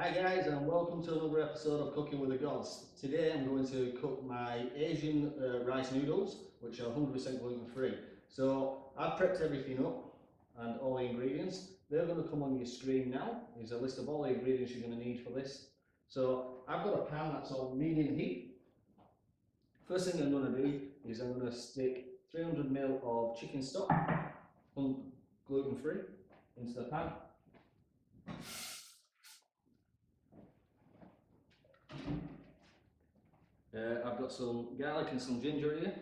Hi guys, and welcome to another episode of Cooking with the Gods. Today I'm going to cook my Asian rice noodles, which are 100% gluten free. So I've prepped everything up and all the ingredients. They're going to come on your screen now. There's a list of all the ingredients you're going to need for this. So I've got a pan that's on medium heat. First thing I'm going to do is I'm going to stick 300 ml of chicken stock, gluten free, into the pan. I've got some garlic and some ginger here.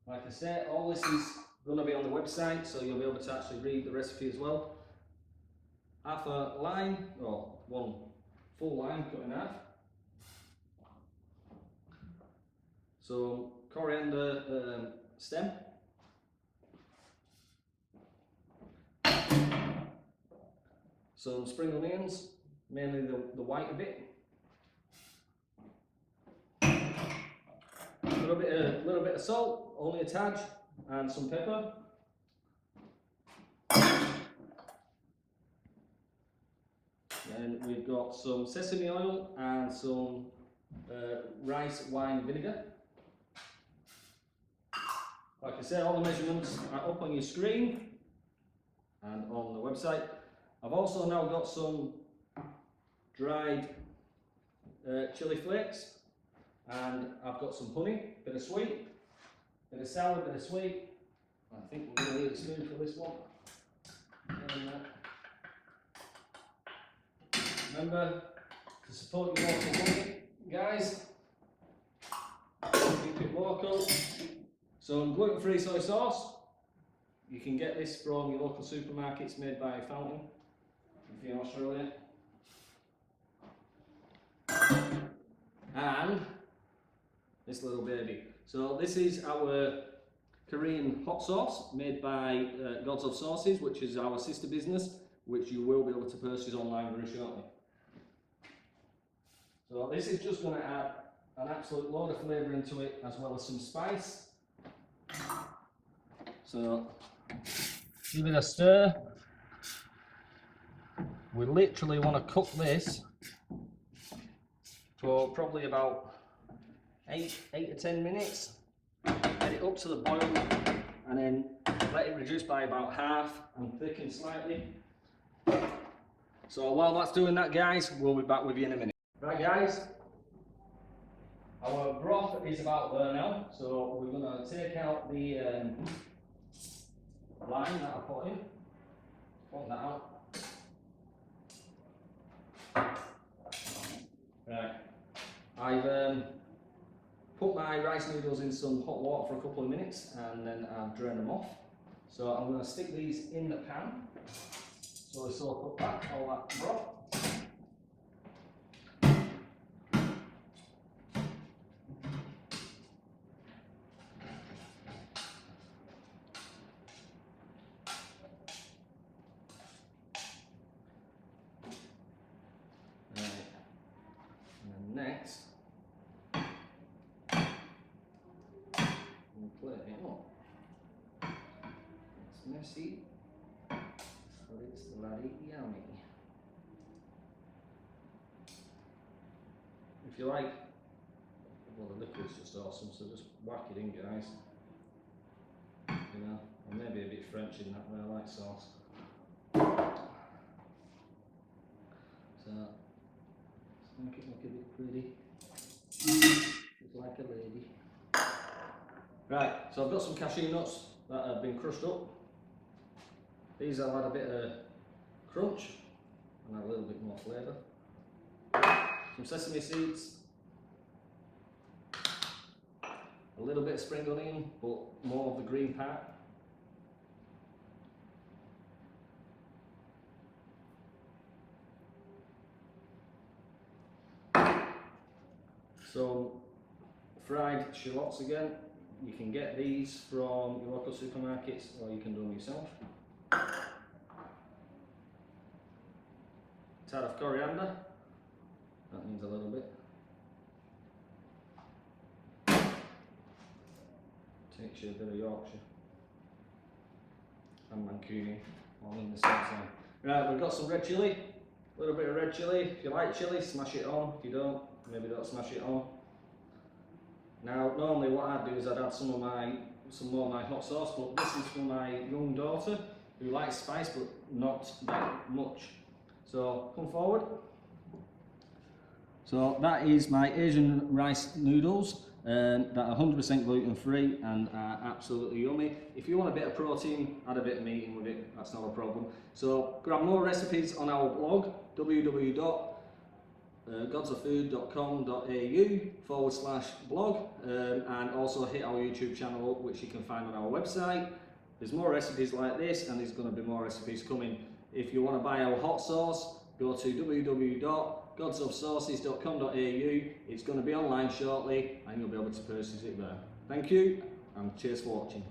Like I said, all this is going to be on the website, so you'll be able to actually read the recipe as well. Half a lime, or one full lime cut in half. Some coriander stem. Some spring onions, mainly the white of it. A little bit of salt, only a tad, and some pepper. And we've got some sesame oil and some rice wine vinegar. Like I said, all the measurements are up on your screen and on the website. I've also now got some dried chili flakes, and I've got some honey, bit of sweet, bit of sour, bit of sweet. I think we're going to need a spoon for this one. Remember to support your local honey, guys. Keep it local. Some gluten-free soy sauce. You can get this from your local supermarkets made by FIULL if you're in Australia. And this little baby. So this is our Korean hot sauce made by Gods of Sauces, which is our sister business, which you will be able to purchase online very shortly. So this is just going to add an absolute load of flavour into it, as well as some spice. So give it a stir. We literally want to cook this for probably about 8 to 10 minutes. Get it up to the boil and then let it reduce by about half and thicken slightly. So while that's doing that, guys, we'll be back with you in a minute. Right guys, our broth is about there now, so we're going to take out the lime that I put in. Put that out. Right, I've put my rice noodles in some hot water for a couple of minutes and then I've drained them off. So I'm going to stick these in the pan so they soak up all that broth. Next, we'll plate it up. It's messy, but it's bloody yummy. If you like, well, the liquid's just awesome, so just whack it in, guys. You know, I may be a bit French in that way, I like sauce. So, let's make it look a bit pretty. Just like a lady. Right, so I've got some cashew nuts that have been crushed up. These will add a bit of crunch and add a little bit more flavour. Some sesame seeds. A little bit of spring onion, but more of the green part. Some fried shallots again. You can get these from your local supermarkets or you can do them yourself. A tad of coriander. That needs a little bit. Takes you a bit of Yorkshire. and mancuni all in the same time. Right, we've got some red chilli, a little bit of red chilli. If you like chilli, smash it on. If you don't, maybe don't smash it on. Now, normally what I'd do is I'd add some more of my hot sauce, but this is for my young daughter who likes spice but not that much. So come forward. So that is my Asian rice noodles that are 100% gluten free and are absolutely yummy. If you want a bit of protein, add a bit of meat in with it, that's not a problem. So grab more recipes on our blog, www.godsoffood.com.au/blog, and also hit our YouTube channel, which you can find on our website. There's more recipes like this, and there's going to be more recipes coming. If you want to buy our hot sauce, go to www.godsofsauces.com.au. It's going to be online shortly, and you'll be able to purchase it there. Thank you, and cheers for watching.